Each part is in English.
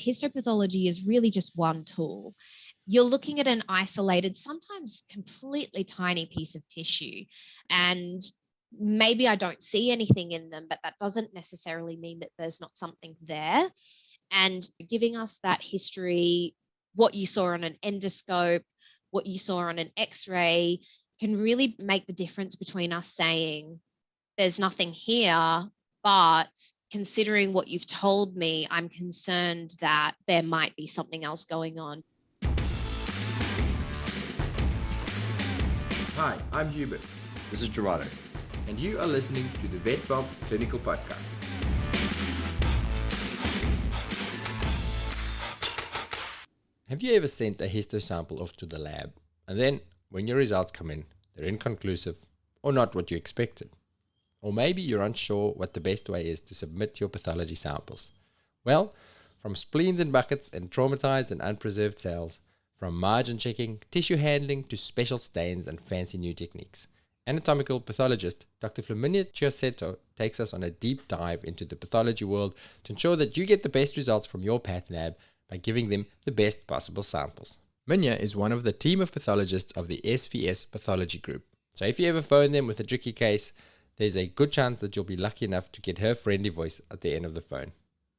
Histopathology is really just one tool. You're looking at an isolated, sometimes completely tiny piece of tissue, and maybe I don't see anything in them, but that doesn't necessarily mean that there's not something there. And giving us that history, what you saw on an endoscope, what you saw on an X-ray, can really make the difference between us saying, there's nothing here, but considering what you've told me, I'm concerned that there might be something else going on. Hi, I'm Hubert. This is Gerardo. And you are listening to the Vetpath Clinical Podcast. Have you ever sent a histo sample off to the lab, and then when your results come in, they're inconclusive or not what you expected? Or maybe you're unsure what the best way is to submit your pathology samples. Well, from spleens in buckets and traumatized and unpreserved cells, from margin checking, tissue handling to special stains and fancy new techniques, anatomical pathologist Dr Flaminia Coiacetto takes us on a deep dive into the pathology world to ensure that you get the best results from your path lab by giving them the best possible samples. Minia is one of the team of pathologists of the SVS Pathology Group. So if you ever phone them with a tricky case, there's a good chance that you'll be lucky enough to get her friendly voice at the end of the phone.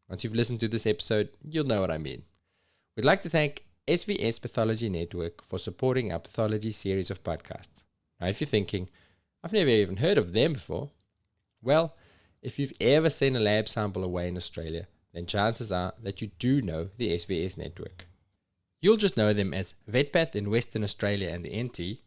Once you've listened to this episode, you'll know what I mean. We'd like to thank SVS Pathology Network for supporting our pathology series of podcasts. Now, if you're thinking, I've never even heard of them before, well, if you've ever sent a lab sample away in Australia, then chances are that you do know the SVS network. You'll just know them as Vetpath in Western Australia and the NT,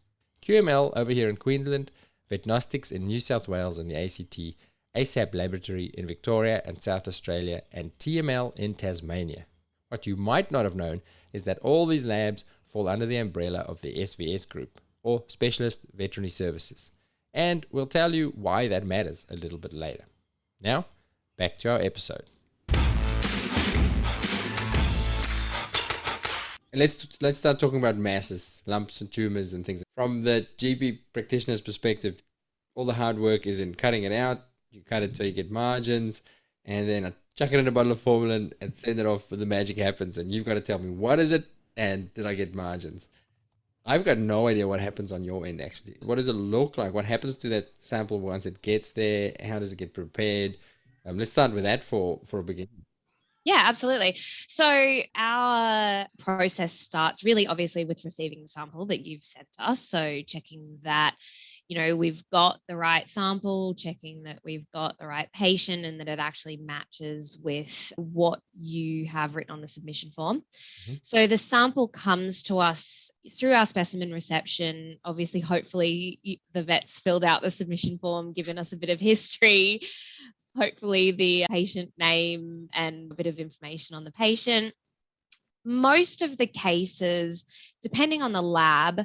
QML over here in Queensland, Vetnostics in New South Wales and the ACT, ASAP Laboratory in Victoria and South Australia, and TML in Tasmania. What you might not have known is that all these labs fall under the umbrella of the SVS group, or Specialist Veterinary Services. And we'll tell you why that matters a little bit later. Now, back to our episode. And let's start talking about masses, lumps and tumors and things. From the GP practitioner's perspective, all the hard work is in cutting it out. You cut it till you get margins, and then I chuck it in a bottle of formalin and send it off, and the magic happens. And you've got to tell me, what is it, and did I get margins? I've got no idea what happens on your end, actually. What does it look like? What happens to that sample once it gets there? How does it get prepared? Let's start with that for a beginning. Yeah, absolutely. So our process starts really obviously with receiving the sample that you've sent us. So checking that, we've got the right sample, checking that we've got the right patient and that it actually matches with what you have written on the submission form. Mm-hmm. So the sample comes to us through our specimen reception. Obviously, hopefully the vet's filled out the submission form, given us a bit of history, hopefully the patient name and a bit of information on the patient. Most of the cases, depending on the lab,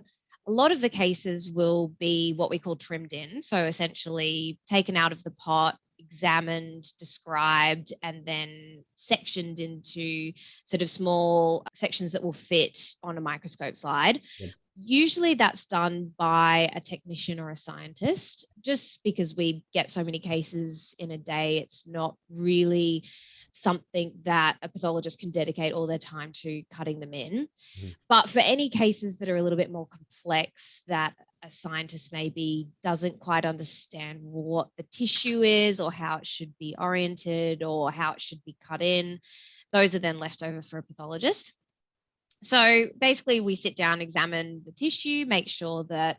a lot of the cases will be what we call trimmed in. So essentially taken out of the pot, examined, described, and then sectioned into sort of small sections that will fit on a microscope slide. Yep. Usually that's done by a technician or a scientist, just because we get so many cases in a day. It's not really something that a pathologist can dedicate all their time to cutting them in. Mm-hmm. But for any cases that are a little bit more complex, that a scientist maybe doesn't quite understand what the tissue is or how it should be oriented or how it should be cut in, those are then left over for a pathologist. So basically we sit down, examine the tissue, make sure that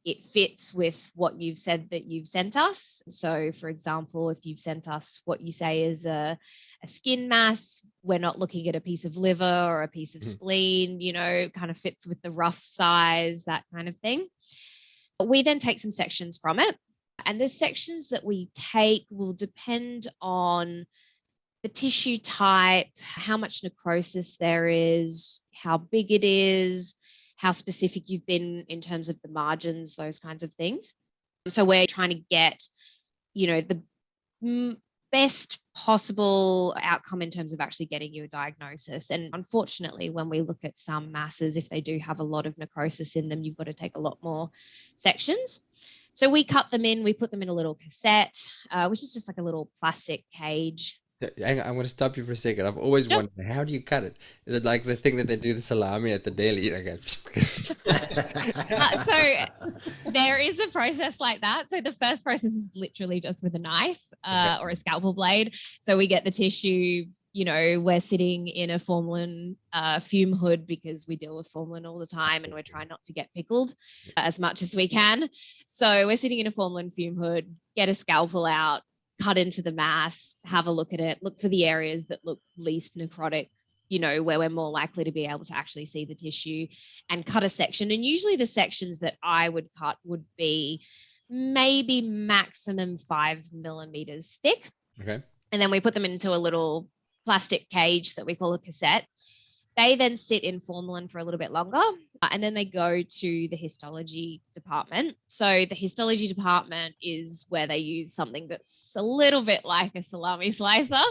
it fits with what you've said that you've sent us. So for example, if you've sent us what you say is a skin mass, we're not looking at a piece of liver or a piece of spleen, kind of fits with the rough size, that kind of thing. We then take some sections from it. And the sections that we take will depend on the tissue type, how much necrosis there is, how big it is, how specific you've been in terms of the margins, those kinds of things. So we're trying to get, the best possible outcome in terms of actually getting you a diagnosis. And unfortunately, when we look at some masses, if they do have a lot of necrosis in them, you've got to take a lot more sections. So we cut them in, we put them in a little cassette, which is just like a little plastic cage. Hang on, I'm going to stop you for a second. I've always Sure. wondered, how do you cut it? Is it like the thing that they do the salami at the deli? So there is a process like that. So the first process is literally just with a knife or a scalpel blade. So we get the tissue, we're sitting in a formalin fume hood because we deal with formalin all the time and we're trying not to get pickled as much as we can. So we're sitting in a formalin fume hood, get a scalpel out, cut into the mass, have a look at it, look for the areas that look least necrotic, where we're more likely to be able to actually see the tissue, and cut a section. And usually the sections that I would cut would be maybe maximum 5 millimeters thick. Okay. And then we put them into a little plastic cage that we call a cassette. They then sit in formalin for a little bit longer, and then they go to the histology department. So the histology department is where they use something that's a little bit like a salami slicer,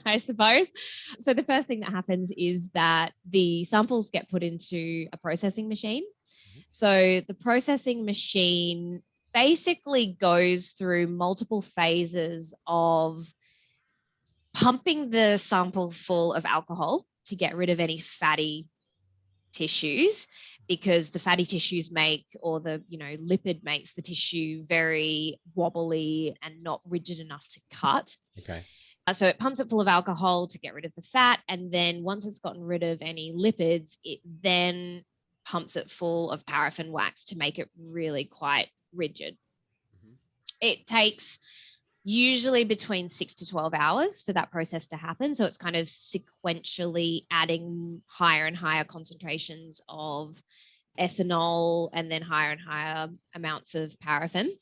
I suppose. So the first thing that happens is that the samples get put into a processing machine. So the processing machine basically goes through multiple phases of pumping the sample full of alcohol to get rid of any fatty tissues, because the fatty tissues or the lipid makes the tissue very wobbly and not rigid enough to cut. Okay. So it pumps it full of alcohol to get rid of the fat, and then once it's gotten rid of any lipids, it then pumps it full of paraffin wax to make it really quite rigid. It takes usually between 6 to 12 hours for that process to happen. So it's kind of sequentially adding higher and higher concentrations of ethanol and then higher and higher amounts of paraffin.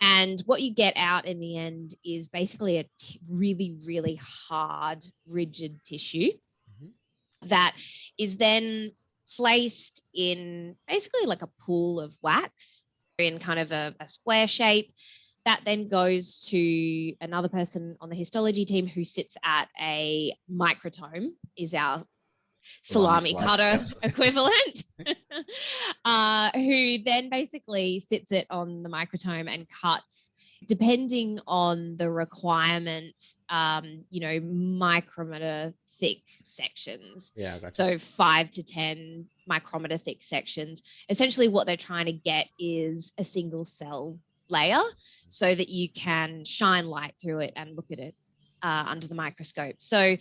And what you get out in the end is basically a really, really hard, rigid tissue that is then placed in basically like a pool of wax in kind of a square shape. That then goes to another person on the histology team who sits at a microtome, is our salami cutter equivalent, who then basically sits it on the microtome and cuts, depending on the requirement, micrometer thick sections. Yeah, gotcha. So 5 to 10 micrometer thick sections. Essentially what they're trying to get is a single cell layer so that you can shine light through it and look at it under the microscope. So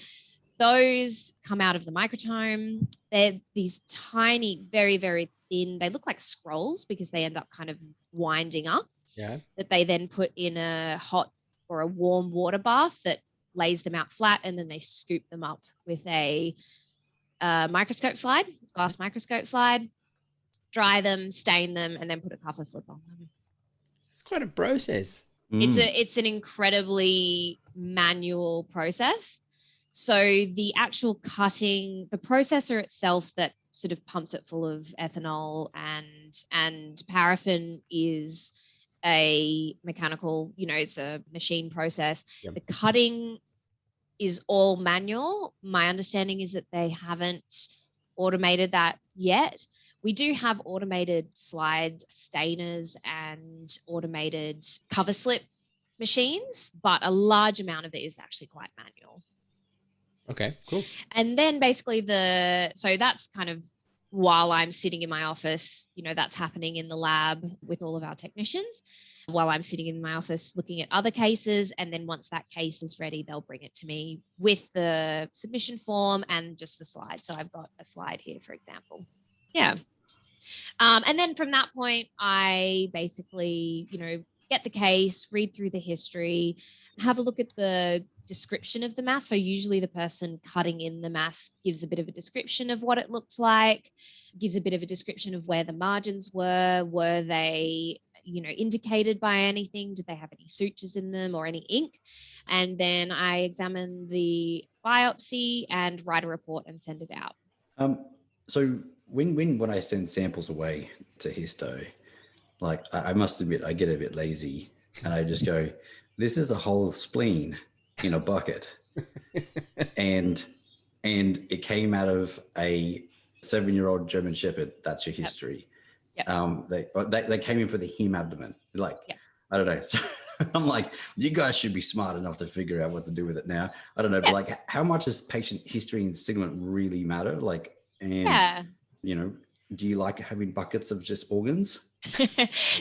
those come out of the microtome. They're these tiny, very, very thin, they look like scrolls because they end up kind of winding up. Yeah. That they then put in a hot or a warm water bath that lays them out flat, and then they scoop them up with a microscope slide, glass microscope slide, dry them, stain them, and then put a cover slip on them. It's quite a process. It's an incredibly manual process. So the actual cutting, the processor itself that sort of pumps it full of ethanol and paraffin is a mechanical, it's a machine process. Yep. The cutting is all manual. My understanding is that they haven't automated that yet. We do have automated slide stainers and automated cover slip machines, but a large amount of it is actually quite manual. Okay, cool. And then basically so that's kind of while I'm sitting in my office, that's happening in the lab with all of our technicians while I'm sitting in my office looking at other cases. And then once that case is ready, they'll bring it to me with the submission form and just the slide. So I've got a slide here, for example. Yeah. And then from that point, I basically, get the case, read through the history, have a look at the description of the mass. So usually the person cutting in the mass gives a bit of a description of what it looked like, gives a bit of a description of where the margins were they, indicated by anything? Did they have any sutures in them or any ink? And then I examine the biopsy and write a report and send it out. So when I send samples away to histo, like I must admit, I get a bit lazy and I just go, this is a whole spleen in a bucket. and it came out of a 7-year-old German Shepherd. That's your history. Yep. They came in for the heme abdomen. Like, yep. I don't know. So I'm like, you guys should be smart enough to figure out what to do with it now. I don't know, but like, how much does patient history and signalment really matter? Like, and do you like having buckets of just organs?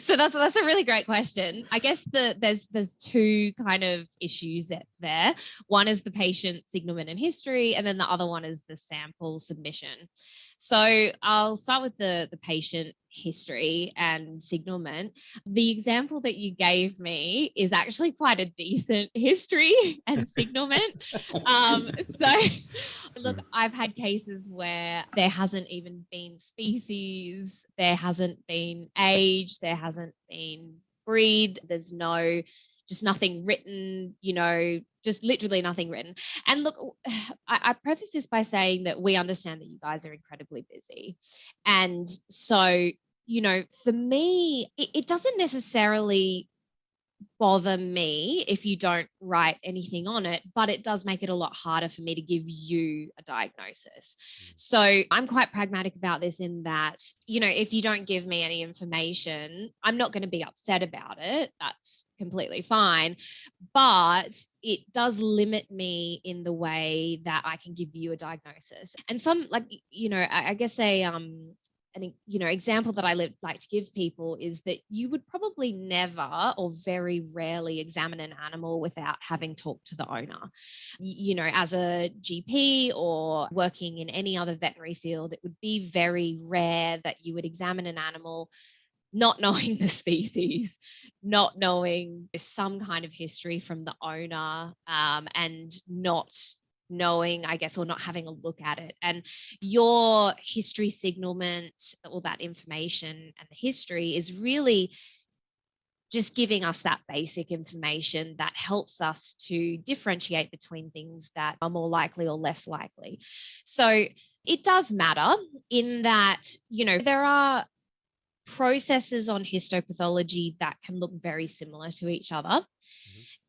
So that's a really great question. I guess there's two kind of issues there. One is the patient signalment and history, and then the other one is the sample submission. So I'll start with the patient history and signalment. The example that you gave me is actually quite a decent history and signalment. So look, I've had cases where there hasn't even been species, there hasn't been age, there hasn't been breed, there's just nothing written, just literally nothing written. And look, I preface this by saying that we understand that you guys are incredibly busy. And so, for me, it doesn't necessarily bother me if you don't write anything on it, but it does make it a lot harder for me to give you a diagnosis. So I'm quite pragmatic about this in that, if you don't give me any information, I'm not going to be upset about it. That's completely fine. But it does limit me in the way that I can give you a diagnosis. And some, I guess an example that I like to give people is that you would probably never or very rarely examine an animal without having talked to the owner. As a GP or working in any other veterinary field, it would be very rare that you would examine an animal not knowing the species, not knowing some kind of history from the owner, and not knowing, I guess, or not having a look at it. And your history signalment, all that information and the history is really just giving us that basic information that helps us to differentiate between things that are more likely or less likely. So it does matter in that, there are processes on histopathology that can look very similar to each other.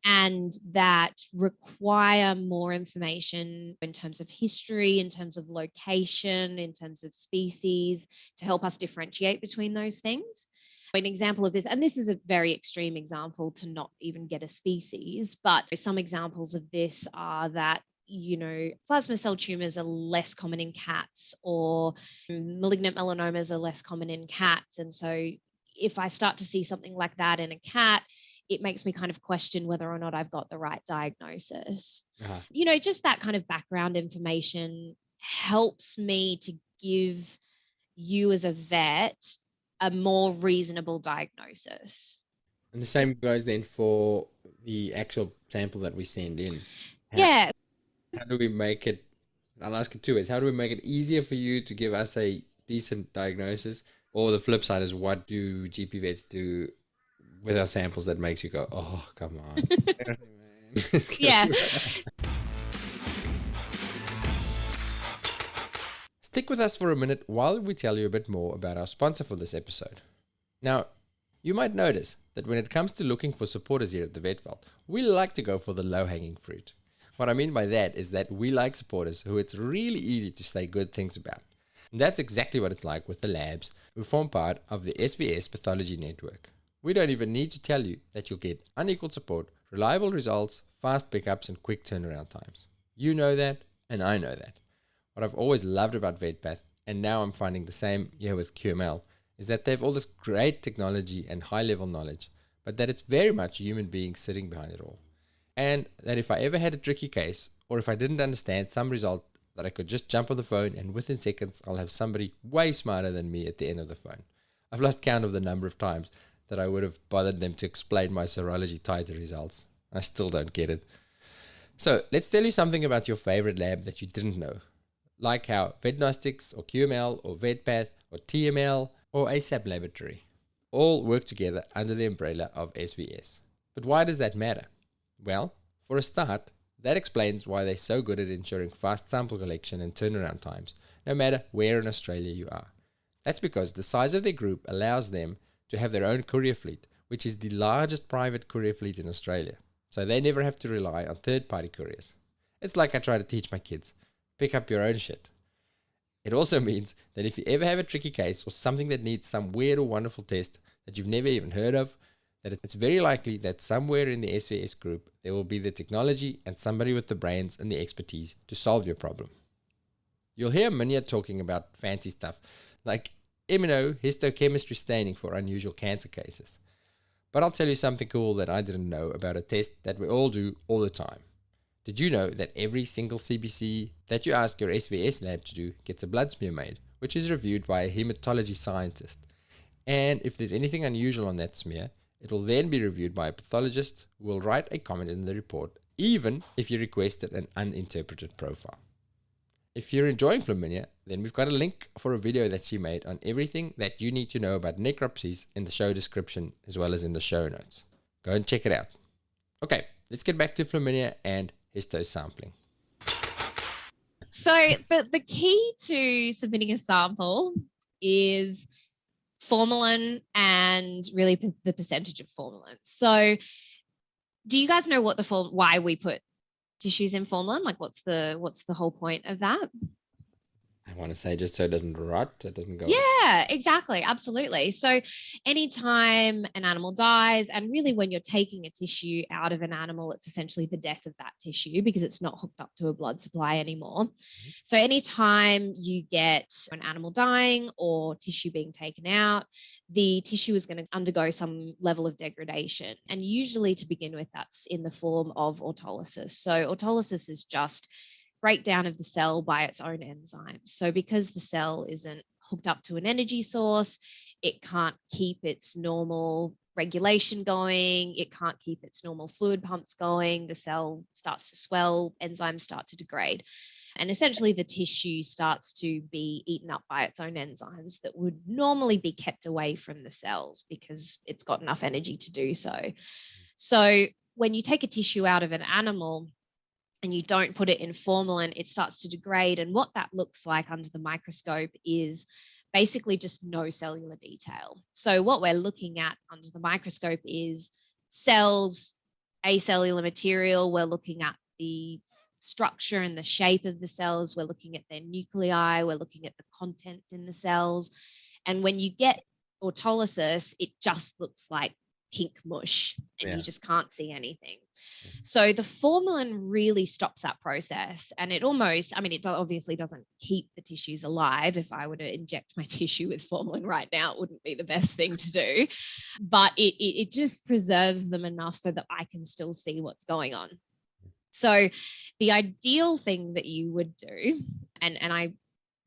And that require more information in terms of history, in terms of location, in terms of species, to help us differentiate between those things. An example of this, and this is a very extreme example to not even get a species, but some examples of this are that plasma cell tumors are less common in cats, or malignant melanomas are less common in cats. And so if I start to see something like that in a cat, it makes me kind of question whether or not I've got the right diagnosis. Just that kind of background information helps me to give you as a vet a more reasonable diagnosis. And the same goes then for the actual sample that we send in. How do we make it, I'll ask it two ways. How do we make it easier for you to give us a decent diagnosis? Or the flip side is, what do GP vets do with our samples that makes you go, oh, come on. Yeah. Stick with us for a minute while we tell you a bit more about our sponsor for this episode. Now, you might notice that when it comes to looking for supporters here at the Vet Vault, we like to go for the low-hanging fruit. What I mean by that is that we like supporters who it's really easy to say good things about. And that's exactly what it's like with the labs who form part of the SVS Pathology Network. We don't even need to tell you that you'll get unequaled support, reliable results, fast pickups, and quick turnaround times. You know that, and I know that. What I've always loved about Vetpath, and now I'm finding the same here with QML, is that they have all this great technology and high-level knowledge, but that it's very much human beings sitting behind it all. And that if I ever had a tricky case, or if I didn't understand some result, that I could just jump on the phone and within seconds I'll have somebody way smarter than me at the end of the phone. I've lost count of the number of times that I would have bothered them to explain my serology titer results. I still don't get it. So let's tell you something about your favorite lab that you didn't know. Like how Vetnostics or QML or Vetpath or TML or ASAP Laboratory all work together under the umbrella of SVS. But why does that matter? Well, for a start, that explains why they're so good at ensuring fast sample collection and turnaround times, no matter where in Australia you are. That's because the size of their group allows them to have their own courier fleet, which is the largest private courier fleet in Australia. So they never have to rely on third-party couriers. It's like I try to teach my kids, pick up your own shit. It also means that if you ever have a tricky case or something that needs some weird or wonderful test that you've never even heard of, that it's very likely that somewhere in the SVS group, there will be the technology and somebody with the brains and the expertise to solve your problem. You'll hear Minia talking about fancy stuff like immunohistochemistry staining for unusual cancer cases. But I'll tell you something cool that I didn't know about a test that we all do all the time. Did you know that every single CBC that you ask your SVS lab to do gets a blood smear made, which is reviewed by a hematology scientist? And if there's anything unusual on that smear, it will then be reviewed by a pathologist who will write a comment in the report, even if you requested an uninterpreted profile. If you're enjoying Flaminia, then we've got a link for a video that she made on everything that you need to know about necropsies in the show description as well as in the show notes. Go and check it out. Okay, let's get back to Flaminia and histosampling. So the key to submitting a sample is formalin and really the percentage of formalin. So do you guys know what why we put tissues in formalin? Like what's the whole point of that? I want to say just so it doesn't rot, it doesn't go. Yeah, exactly. Absolutely. So anytime an animal dies, and really when you're taking a tissue out of an animal, it's essentially the death of that tissue because it's not hooked up to a blood supply anymore. Mm-hmm. So anytime you get an animal dying or tissue being taken out, the tissue is going to undergo some level of degradation. And usually to begin with, that's in the form of autolysis. So autolysis is just breakdown of the cell by its own enzymes. So because the cell isn't hooked up to an energy source, it can't keep its normal regulation going, it can't keep its normal fluid pumps going, the cell starts to swell, enzymes start to degrade. And essentially the tissue starts to be eaten up by its own enzymes that would normally be kept away from the cells because it's got enough energy to do so. So when you take a tissue out of an animal, and you don't put it in formalin, it starts to degrade. And what that looks like under the microscope is basically just no cellular detail. So what we're looking at under the microscope is cells, acellular material. We're looking at the structure and the shape of the cells. We're looking at their nuclei. We're looking at the contents in the cells. And when you get autolysis, it just looks like pink mush and you just can't see anything. So the formalin really stops that process, and it almost, I mean, it obviously doesn't keep the tissues alive. If I were to inject my tissue with formalin right now, it wouldn't be the best thing to do, but it just preserves them enough so that I can still see what's going on. So the ideal thing that you would do, and I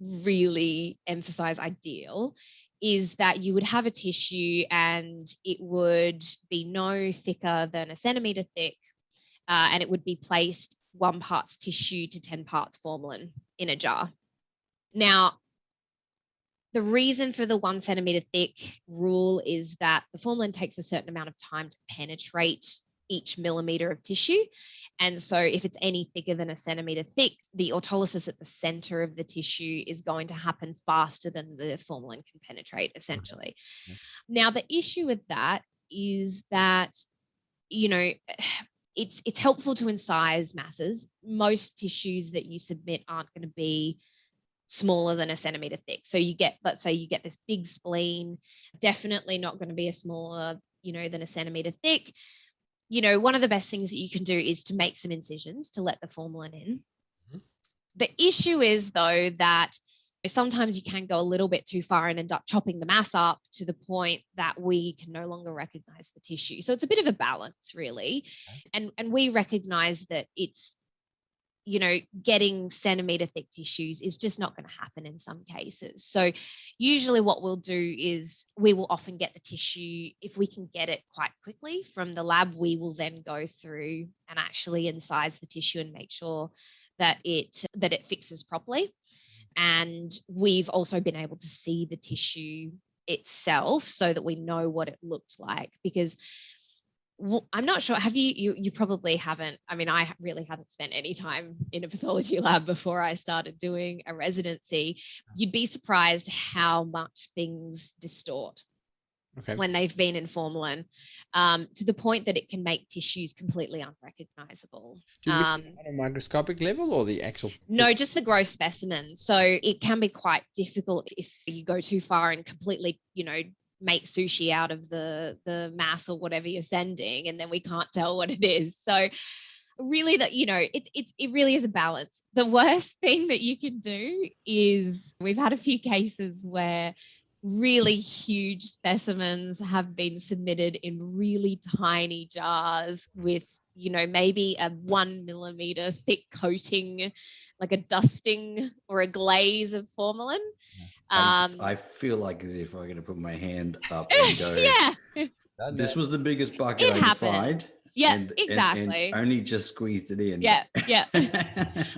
really emphasize ideal, is that you would have a tissue and it would be no thicker than 1 centimeter thick, and it would be placed 1 parts tissue to 10 parts formalin in a jar. Now, the reason for the 1 centimeter thick rule is that the formalin takes a certain amount of time to penetrate each millimeter of tissue. And so if it's any thicker than 1 centimeter thick, the autolysis at the center of the tissue is going to happen faster than the formalin can penetrate, essentially. Mm-hmm. Now, the issue with that is that, you know, it's helpful to incise masses. Most tissues that you submit aren't going to be smaller than 1 centimeter thick. So you get, let's say you get this big spleen, definitely not going to be a smaller, than 1 centimeter thick. One of the best things that you can do is to make some incisions to let the formalin in. Mm-hmm. The issue is, though, that sometimes you can go a little bit too far and end up chopping the mass up to the point that we can no longer recognize the tissue. So it's a bit of a balance, really. Okay. And we recognize that it's, getting centimeter thick tissues is just not going to happen in some cases. So usually what we'll do is we will often get the tissue, if we can get it quite quickly from the lab, we will then go through and actually incise the tissue and make sure that it fixes properly. And we've also been able to see the tissue itself so that we know what it looked like, because I'm not sure, have you probably haven't, I mean, I really hadn't spent any time in a pathology lab before I started doing a residency. You'd be surprised how much things distort when they've been in formalin, to the point that it can make tissues completely unrecognizable. Do you mean on a microscopic level or the actual? No, just the gross specimen. So it can be quite difficult if you go too far and completely, make sushi out of the mass or whatever you're sending, and then we can't tell what it is. So really, that, you know, it really is a balance. The worst thing that you can do is, we've had a few cases where really huge specimens have been submitted in really tiny jars with, you know, maybe a 1 millimeter thick coating, like a dusting or a glaze of formalin. I feel like as if I'm going to put my hand up and go, yeah, this was the biggest bucket it I could find. happens. Yeah, And exactly. only just squeezed it in. Yeah, yeah.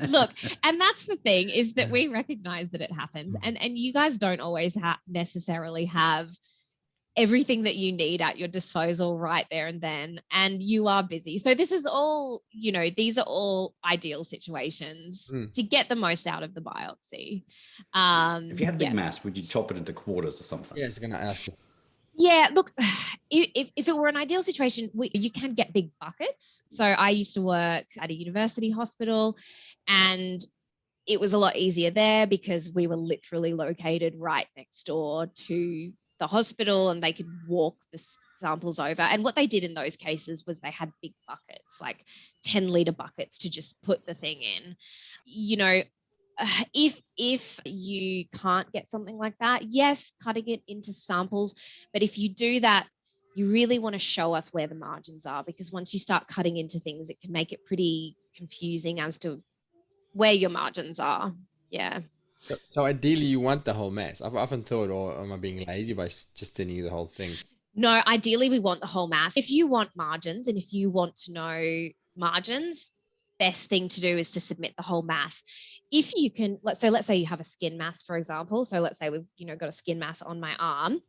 Look, and that's the thing, is that we recognize that it happens, and you guys don't always necessarily have everything that you need at your disposal right there and then, and you are busy. So this is all, you know, these are all ideal situations to get the most out of the biopsy. If you had a big mass, would you chop it into quarters or something? Yeah, I was going to ask you. Yeah, look, if it were an ideal situation, you can get big buckets. So I used to work at a university hospital, and it was a lot easier there because we were literally located right next door to the hospital, and they could walk the samples over. And what they did in those cases was they had big buckets, like 10-liter buckets, to just put the thing in. You know, if you can't get something like that, yes, cutting it into samples. But if you do that, you really want to show us where the margins are, because once you start cutting into things, it can make it pretty confusing as to where your margins are. Yeah. So ideally, you want the whole mass. I've often thought, or am I being lazy by just sending you the whole thing? No, ideally we want the whole mass. If you want margins, and if you want to know margins, best thing to do is to submit the whole mass. If you can, let's say you have a skin mass, for example. So let's say we've, you know, got a skin mass on my arm,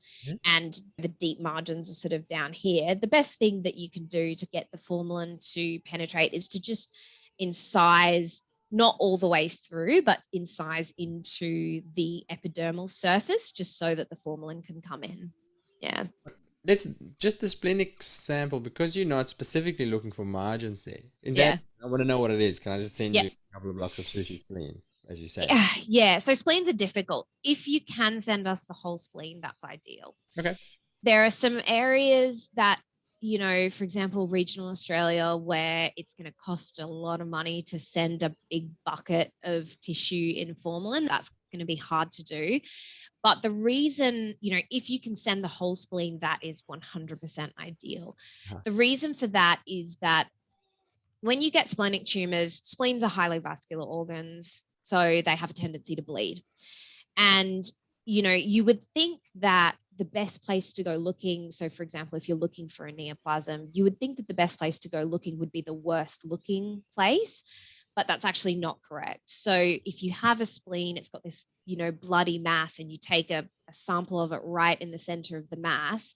and the deep margins are sort of down here. The best thing that you can do to get the formalin to penetrate is to just incise, not all the way through, but incise into the epidermal surface, just so that the formalin can come in. Yeah. Let's just the splenic sample, because you're not specifically looking for margins there. In that, I want to know what it is. Can I just send you a couple of blocks of sushi spleen, as you say? Yeah. So spleens are difficult. If you can send us the whole spleen, that's ideal. Okay. There are some areas that, you know, for example, regional Australia, where it's going to cost a lot of money to send a big bucket of tissue in formalin. That's going to be hard to do. But the reason, you know, if you can send the whole spleen, that is 100% ideal. The reason for that is that when you get splenic tumors, spleens are highly vascular organs, so they have a tendency to bleed. And, you know, you would think that the best place to go looking, so for example, if you're looking for a neoplasm, you would think that the best place to go looking would be the worst looking place, but that's actually not correct. So if you have a spleen, it's got this, you know, bloody mass, and you take a sample of it right in the center of the mass,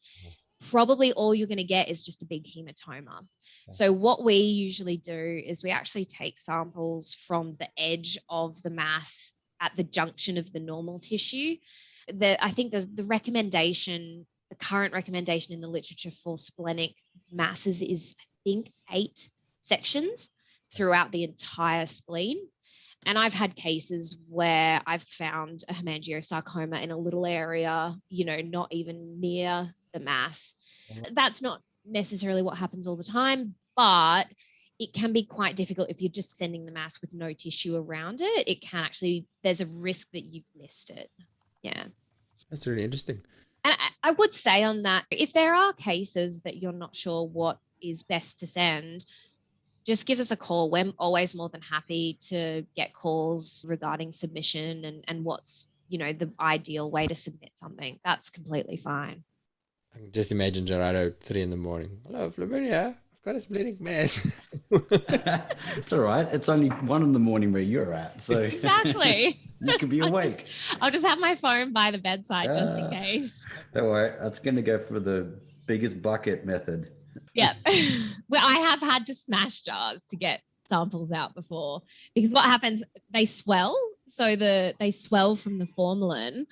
probably all you're going to get is just a big hematoma. So what we usually do is we actually take samples from the edge of the mass at the junction of the normal tissue. I think the recommendation, the current recommendation in the literature for splenic masses is, I think, 8 sections throughout the entire spleen. And I've had cases where I've found a hemangiosarcoma in a little area, you know, not even near the mass. That's not necessarily what happens all the time, but it can be quite difficult if you're just sending the mass with no tissue around it. It can actually, there's a risk that you've missed it. Yeah. That's really interesting. And I would say on that, if there are cases that you're not sure what is best to send, just give us a call. We're always more than happy to get calls regarding submission and what's, you know, the ideal way to submit something. That's completely fine. I can just imagine Gerardo 3 in the morning. Hello, Flaminia. I've got a splenic mass. It's all right. It's only 1 in the morning where you're at. So exactly. You can be awake. I'll just have my phone by the bedside just in case. Don't worry. That's going to go for the biggest bucket method. Yeah. Well, I have had to smash jars to get samples out before, because what happens, they swell. So they swell from the formalin,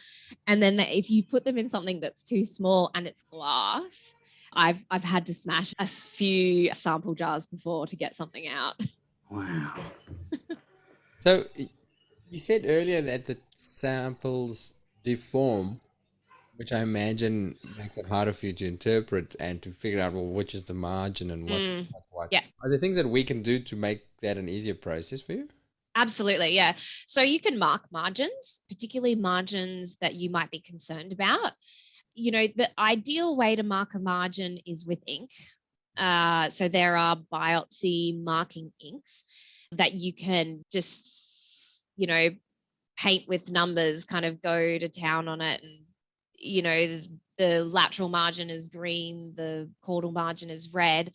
and then if you put them in something that's too small and it's glass, I've had to smash a few sample jars before to get something out. Wow. So you said earlier that the samples deform Which I imagine makes it harder for you to interpret and to figure out, well, which is the margin and what. Yeah. Are there things that we can do to make that an easier process for you? Absolutely, yeah. So you can mark margins, particularly margins that you might be concerned about. The ideal way to mark a margin is with ink. So there are biopsy marking inks that you can just, paint with numbers, kind of go to town on it. And, the lateral margin is green, the caudal margin is red.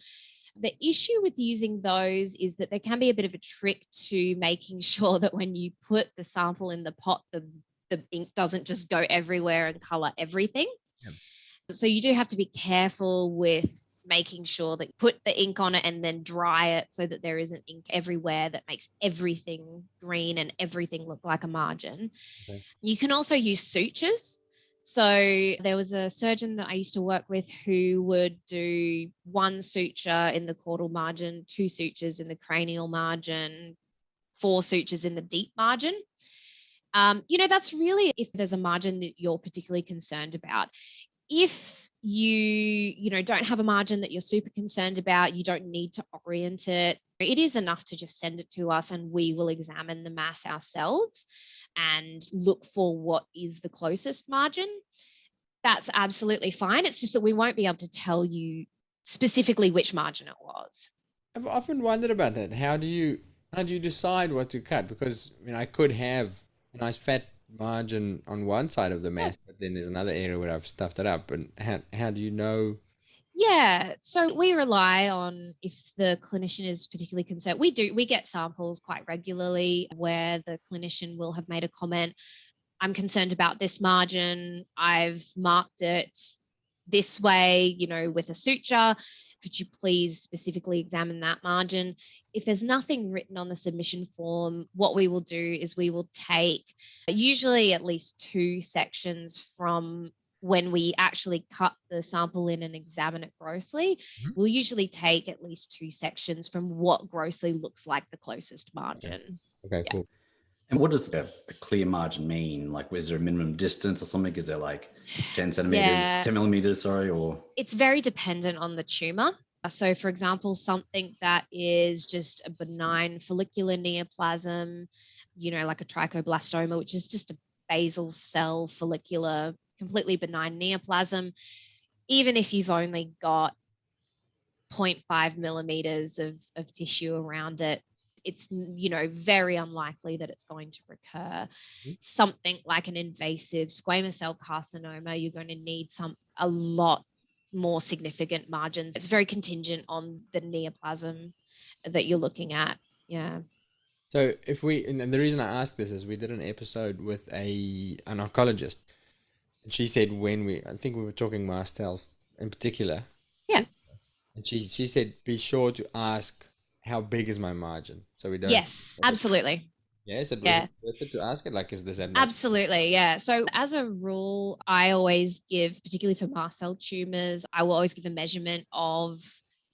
The issue with using those is that there can be a bit of a trick to making sure that when you put the sample in the pot, the ink doesn't just go everywhere and color everything. Yeah. So you do have to be careful with making sure that you put the ink on it and then dry it so that there isn't ink everywhere that makes everything green and everything look like a margin. Okay. You can also use sutures. So there was a surgeon that I used to work with who would do 1 suture in the caudal margin, 2 sutures in the cranial margin, 4 sutures in the deep margin. That's really if there's a margin that you're particularly concerned about. If you don't have a margin that you're super concerned about, you don't need to orient it. It is enough to just send it to us and we will examine the mass ourselves and look for what is the closest margin. That's absolutely fine. It's just that we won't be able to tell you specifically which margin it was. I've often wondered about that. How do you decide what to cut? Because I could have a nice fat margin on one side of the mass, but then there's another area where I've stuffed it up. And how do you know? Yeah, so we rely on if the clinician is particularly concerned. We get samples quite regularly where the clinician will have made a comment, I'm concerned about this margin, I've marked it this way, with a suture. Could you please specifically examine that margin? If there's nothing written on the submission form, what we will do is we will take usually at least 2 sections from when we actually cut the sample in and examine it grossly. Mm-hmm. We'll usually take at least 2 sections from what grossly looks like the closest margin. Okay, cool. And what does a clear margin mean? Like, is there a minimum distance or something? Is there like 10 centimeters, 10 millimeters, or? It's very dependent on the tumor. So, for example, something that is just a benign follicular neoplasm, like a trichoblastoma, which is just a basal cell follicular, completely benign neoplasm, even if you've only got 0.5 millimeters of tissue around it, it's very unlikely that it's going to recur. Mm-hmm. Something like an invasive squamous cell carcinoma, you're going to need a lot more significant margins. It's very contingent on the neoplasm that you're looking at. Yeah. So and the reason I ask this is we did an episode with an oncologist, and she said I think we were talking mast cells in particular. Yeah. And she said, be sure to ask, how big is my margin? So we don't. Yes, absolutely. Yeah, is it worth it to ask it? Like, is this absolutely, yeah. So as a rule, I always give, particularly for mast cell tumors, I will always give a measurement of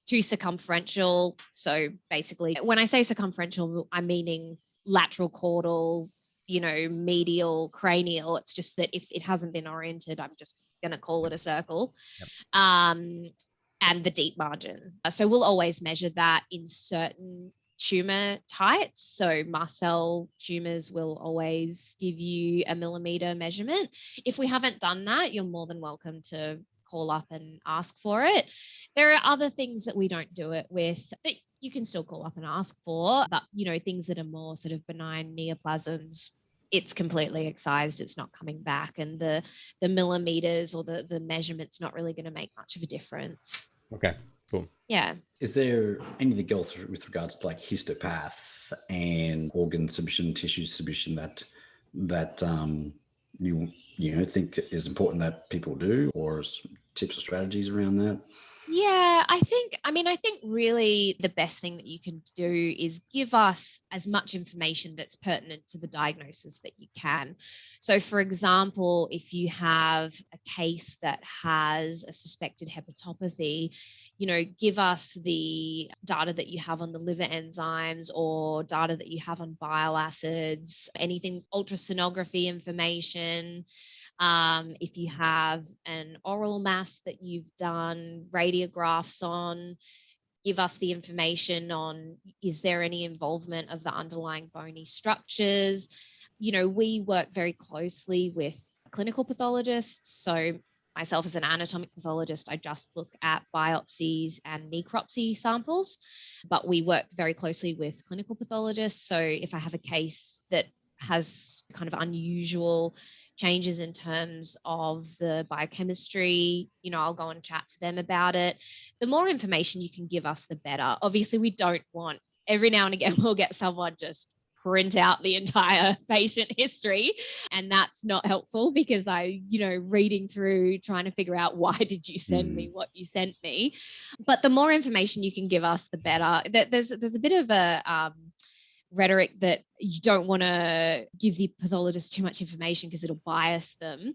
2 circumferential. So basically, when I say circumferential, I'm meaning lateral caudal, medial, cranial. It's just that if it hasn't been oriented, I'm just going to call it a circle. Yep. And the deep margin. So we'll always measure that in certain tumor types. So mast cell tumors will always give you a millimeter measurement. If we haven't done that, you're more than welcome to call up and ask for it. There are other things that we don't do it with that you can still call up and ask for, but things that are more sort of benign neoplasms, it's completely excised, it's not coming back, and the millimeters or the measurement's not really going to make much of a difference. Okay, cool. Yeah. Is there anything else with regards to like histopath and organ submission, tissue submission that you think is important that people do, or tips or strategies around that? Yeah, I think really the best thing that you can do is give us as much information that's pertinent to the diagnosis that you can. So, for example, if you have a case that has a suspected hepatopathy, give us the data that you have on the liver enzymes or data that you have on bile acids, anything, ultrasonography information. If you have an oral mass that you've done radiographs on, give us the information on, is there any involvement of the underlying bony structures? We work very closely with clinical pathologists. So myself as an anatomic pathologist, I just look at biopsies and necropsy samples, but we work very closely with clinical pathologists. So if I have a case that has kind of unusual changes in terms of the biochemistry, I'll go and chat to them about it. The more information you can give us, the better. Obviously, we don't want, every now and again, we'll get someone just print out the entire patient history, and that's not helpful because reading through, trying to figure out why did you send me what you sent me. But the more information you can give us, the better. There's a bit of a rhetoric that you don't want to give the pathologist too much information because it'll bias them.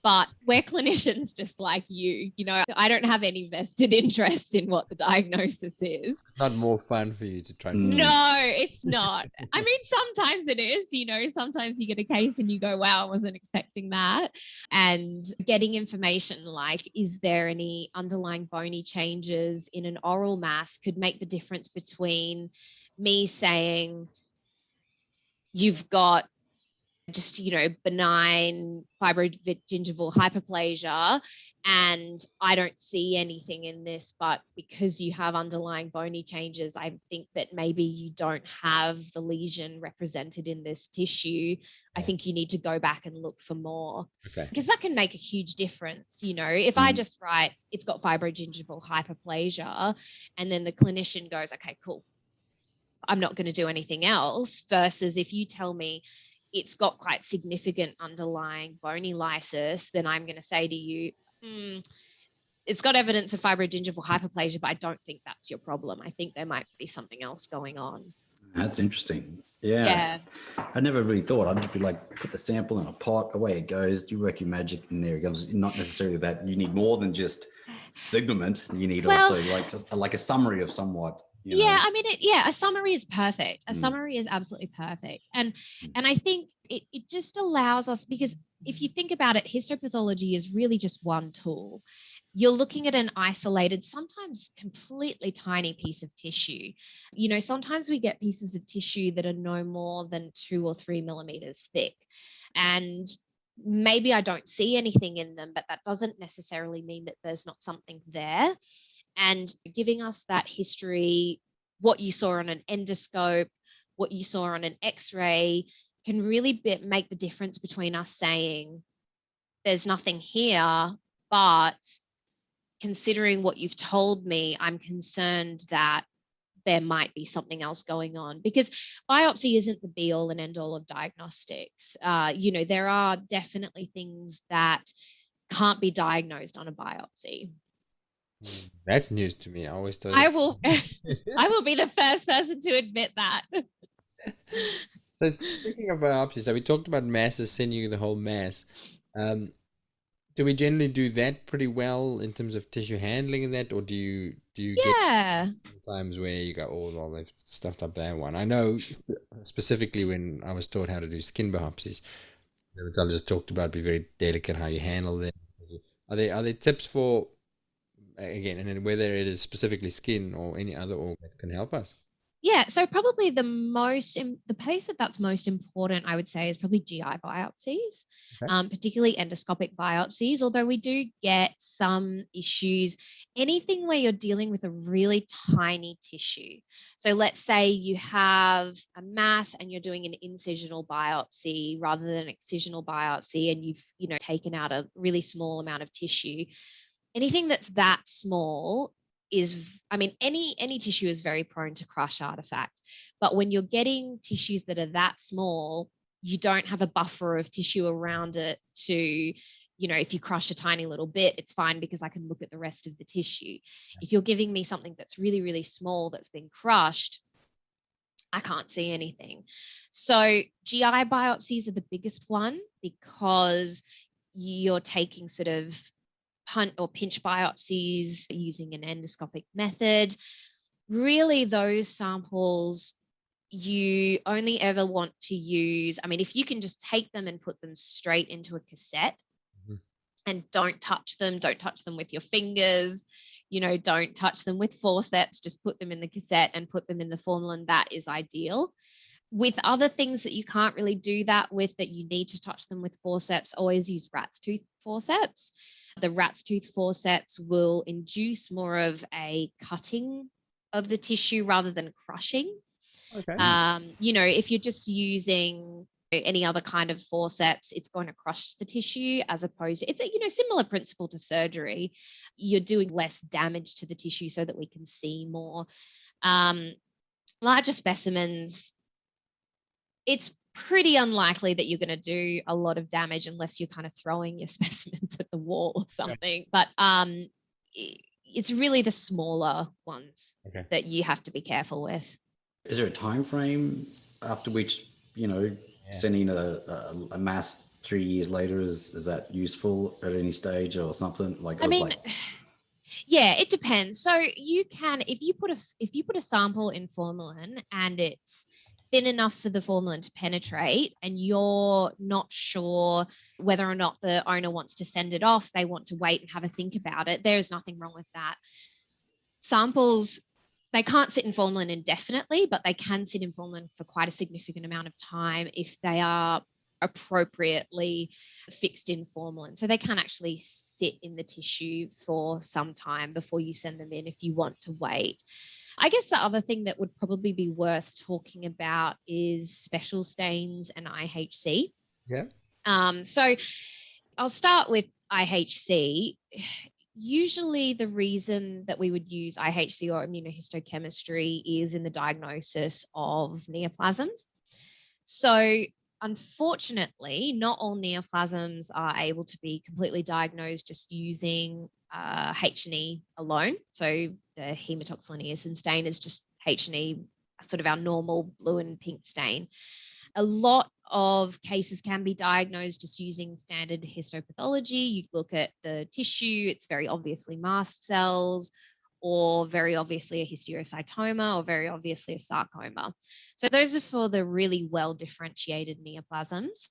But we're clinicians just like you. I don't have any vested interest in what the diagnosis is. It's not more fun for you to try and No, it's not. I mean, sometimes it is. Sometimes you get a case and you go, wow, I wasn't expecting that. And getting information like, is there any underlying bony changes in an oral mass could make the difference between me saying you've got just, benign fibrogingival hyperplasia and I don't see anything in this, but because you have underlying bony changes, I think that maybe you don't have the lesion represented in this tissue. I think you need to go back and look for more. Okay. Because that can make a huge difference. If I just write, it's got fibrogingival hyperplasia, and then the clinician goes, okay, cool, I'm not going to do anything else, versus if you tell me it's got quite significant underlying bony lysis, then I'm going to say to you, it's got evidence of fibrogingival hyperplasia, but I don't think that's your problem. I think there might be something else going on. That's interesting. Yeah. I never really thought. I'd just be like, put the sample in a pot, away it goes. You work your magic, and there it goes. Not necessarily that you need more than just signalement. You need also like a summary of somewhat. I mean, a summary is perfect. A summary is absolutely perfect. And I think it just allows us, because if you think about it, histopathology is really just one tool. You're looking at an isolated, sometimes completely tiny piece of tissue. Sometimes we get pieces of tissue that are no more than 2 or 3 millimeters thick. And maybe I don't see anything in them, but that doesn't necessarily mean that there's not something there. And giving us that history, what you saw on an endoscope, what you saw on an X-ray, can really make the difference between us saying there's nothing here, but considering what you've told me, I'm concerned that there might be something else going on, because biopsy isn't the be all and end all of diagnostics. There are definitely things that can't be diagnosed on a biopsy. That's news to me. I always thought I will be the first person to admit that. So speaking of biopsies, so we talked about masses, sending you the whole mass. Do we generally do that pretty well in terms of tissue handling and that, or do you get times where you go, oh, well, they've stuffed up that one? I know specifically when I was taught how to do skin biopsies, the rheumatologist talked about be very delicate how you handle them. Are there tips for, again, and then whether it is specifically skin or any other organ that can help us? Yeah, so probably the place that's most important, I would say, is probably GI biopsies, particularly endoscopic biopsies, although we do get some issues, anything where you're dealing with a really tiny tissue. So let's say you have a mass and you're doing an incisional biopsy rather than an excisional biopsy, and you've taken out a really small amount of tissue. Anything that's that small any tissue is very prone to crush artifact, but when you're getting tissues that are that small, you don't have a buffer of tissue around it to, if you crush a tiny little bit, it's fine because I can look at the rest of the tissue. If you're giving me something that's really, really small that's been crushed, I can't see anything. So GI biopsies are the biggest one because you're taking sort of punt or pinch biopsies using an endoscopic method. Really, those samples you only ever want to use, I mean, if you can just take them and put them straight into a cassette and don't touch them with your fingers, don't touch them with forceps, just put them in the cassette and put them in the formalin, that is ideal. With other things that you can't really do that with, that you need to touch them with forceps, always use rat's tooth forceps. The rat's tooth forceps will induce more of a cutting of the tissue rather than crushing. Okay. If you're just using any other kind of forceps, it's going to crush the tissue, as opposed to, it's a similar principle to surgery. You're doing less damage to the tissue so that we can see more. Larger specimens, it's pretty unlikely that you're going to do a lot of damage unless you're kind of throwing your specimens at the wall or something. But it's really the smaller ones that you have to be careful with. Is there a time frame after which, sending a mass 3 years later, is that useful at any stage or something? Yeah, it depends. So you can, if you put a sample in formalin and it's thin enough for the formalin to penetrate, and you're not sure whether or not the owner wants to send it off, they want to wait and have a think about it, there's nothing wrong with that. Samples, they can't sit in formalin indefinitely, but they can sit in formalin for quite a significant amount of time if they are appropriately fixed in formalin. So they can actually sit in the tissue for some time before you send them in if you want to wait. I guess the other thing that would probably be worth talking about is special stains and IHC. Yeah. So I'll start with IHC. Usually the reason that we would use IHC or immunohistochemistry is in the diagnosis of neoplasms. So unfortunately, not all neoplasms are able to be completely diagnosed just using H&E alone. So the hematoxylin stain is just H&E, sort of our normal blue and pink stain. A lot of cases can be diagnosed just using standard histopathology. You look at the tissue, it's very obviously mast cells, or very obviously a histiocytoma, or very obviously a sarcoma. So those are for the really well differentiated neoplasms.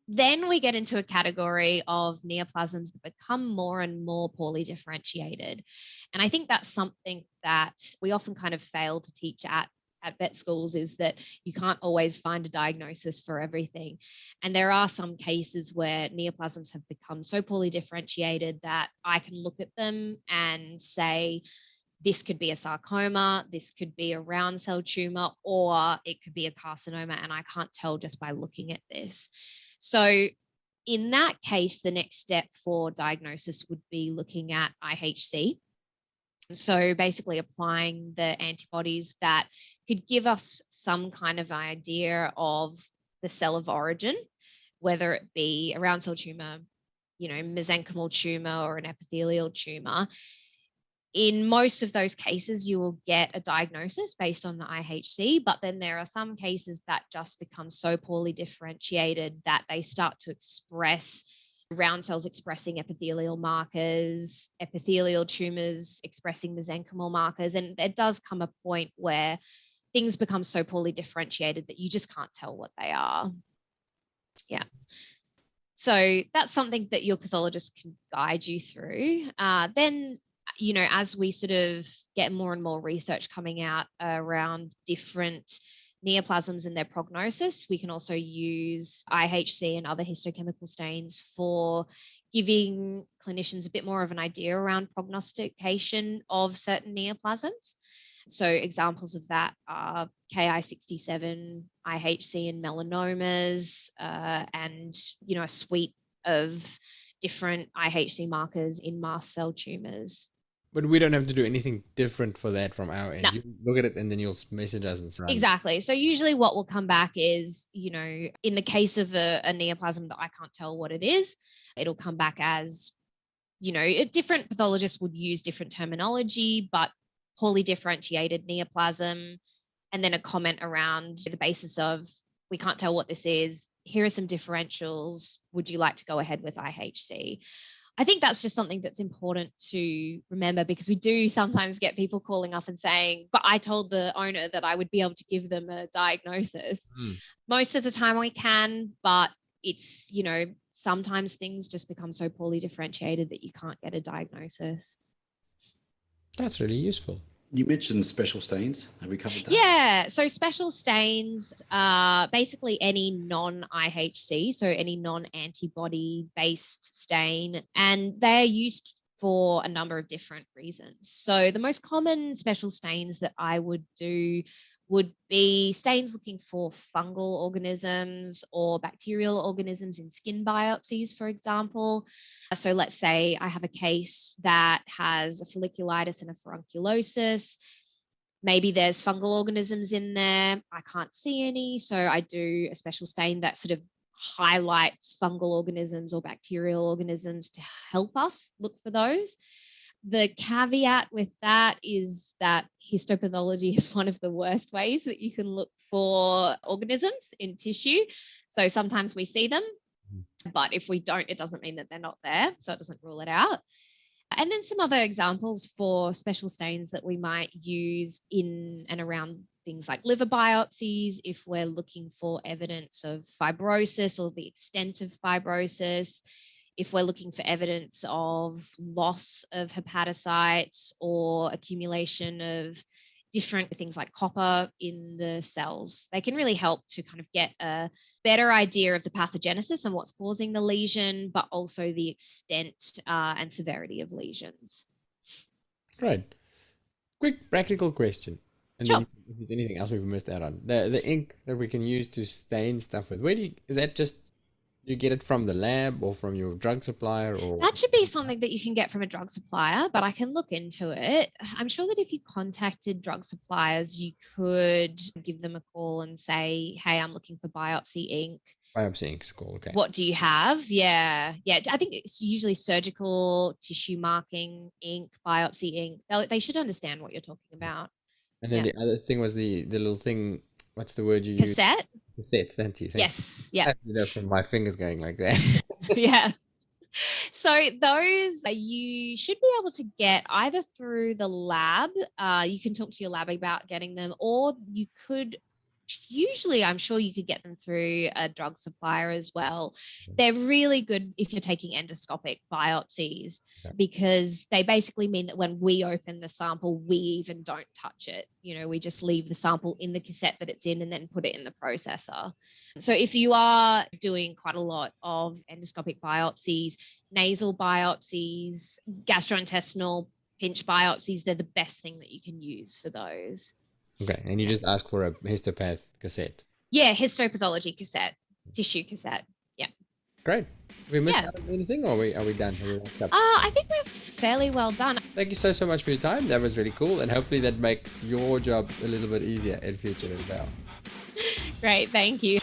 Then we get into a category of neoplasms that become more and more poorly differentiated. And I think that's something that we often kind of fail to teach at vet schools, is that you can't always find a diagnosis for everything. And there are some cases where neoplasms have become so poorly differentiated that I can look at them and say, this could be a sarcoma, this could be a round cell tumor, or it could be a carcinoma, and I can't tell just by looking at this. So in that case, the next step for diagnosis would be looking at IHC. So basically applying the antibodies that could give us some kind of idea of the cell of origin, whether it be a round cell tumor, mesenchymal tumor, or an epithelial tumor. In most of those cases, you will get a diagnosis based on the IHC, but then there are some cases that just become so poorly differentiated that they start to express round cells expressing epithelial markers, epithelial tumors expressing mesenchymal markers. And there does come a point where things become so poorly differentiated that you just can't tell what they are. Yeah. So that's something that your pathologist can guide you through. Then, as we sort of get more and more research coming out around different neoplasms and their prognosis, we can also use IHC and other histochemical stains for giving clinicians a bit more of an idea around prognostication of certain neoplasms. So examples of that are Ki-67, IHC in melanomas, and, a suite of different IHC markers in mast cell tumors. But we don't have to do anything different for that from our end. No. You look at it and then you'll message us and say. Exactly. So usually what will come back is, in the case of a neoplasm that I can't tell what it is, it'll come back as, different pathologists would use different terminology, but poorly differentiated neoplasm, and then a comment around the basis of, we can't tell what this is. Here are some differentials. Would you like to go ahead with IHC? I think that's just something that's important to remember, because we do sometimes get people calling up and saying, but I told the owner that I would be able to give them a diagnosis. Most of the time we can, but it's, sometimes things just become so poorly differentiated that you can't get a diagnosis. That's really useful. You mentioned special stains. Have we covered that? Yeah. So special stains are basically any non-IHC, so any non-antibody based stain, and they're used for a number of different reasons. So the most common special stains that I would do would be stains looking for fungal organisms or bacterial organisms in skin biopsies, for example. So let's say I have a case that has a folliculitis and a furunculosis. Maybe there's fungal organisms in there. I can't see any. So I do a special stain that sort of highlights fungal organisms or bacterial organisms to help us look for those. The caveat with that is that histopathology is one of the worst ways that you can look for organisms in tissue. So sometimes we see them, but if we don't, it doesn't mean that they're not there. So it doesn't rule it out. And then some other examples for special stains that we might use in and around things like liver biopsies, if we're looking for evidence of fibrosis or the extent of fibrosis, if we're looking for evidence of loss of hepatocytes or accumulation of different things like copper in the cells. They can really help to kind of get a better idea of the pathogenesis and what's causing the lesion, but also the extent and severity of lesions. Great. Quick practical question. And Sure. then if there's anything else we've missed out on. The ink that we can use to stain stuff with, is that just, you get it from the lab or from your drug supplier? Or That should be something that you can get from a drug supplier, but I can look into it. I'm sure that if you contacted drug suppliers, you could give them a call and say, hey, I'm looking for biopsy ink. Biopsy ink's cool, okay. What do you have? Yeah. I think it's usually surgical, tissue marking ink, biopsy ink. They should understand what you're talking about. And then the other thing was the little thing, what's the word you use? Cassette? Cassettes, thank you. Yes. Yeah. From my fingers going like that. Yeah. So those you should be able to get either through the lab. You can talk to your lab about getting them, or you could, usually I'm sure you could get them through a drug supplier as well. They're really good if you're taking endoscopic biopsies, because they basically mean that when we open the sample, we even don't touch it. We just leave the sample in the cassette that it's in and then put it in the processor. So if you are doing quite a lot of endoscopic biopsies, nasal biopsies, gastrointestinal pinch biopsies, they're the best thing that you can use for those. Okay, and you just ask for a histopath cassette. Yeah, histopathology cassette, tissue cassette. Yeah. Great. We missed out on anything, or are we done? Are we wrapped up? I think we're fairly well done. Thank you so much for your time. That was really cool, and hopefully that makes your job a little bit easier in future as well. Great, thank you.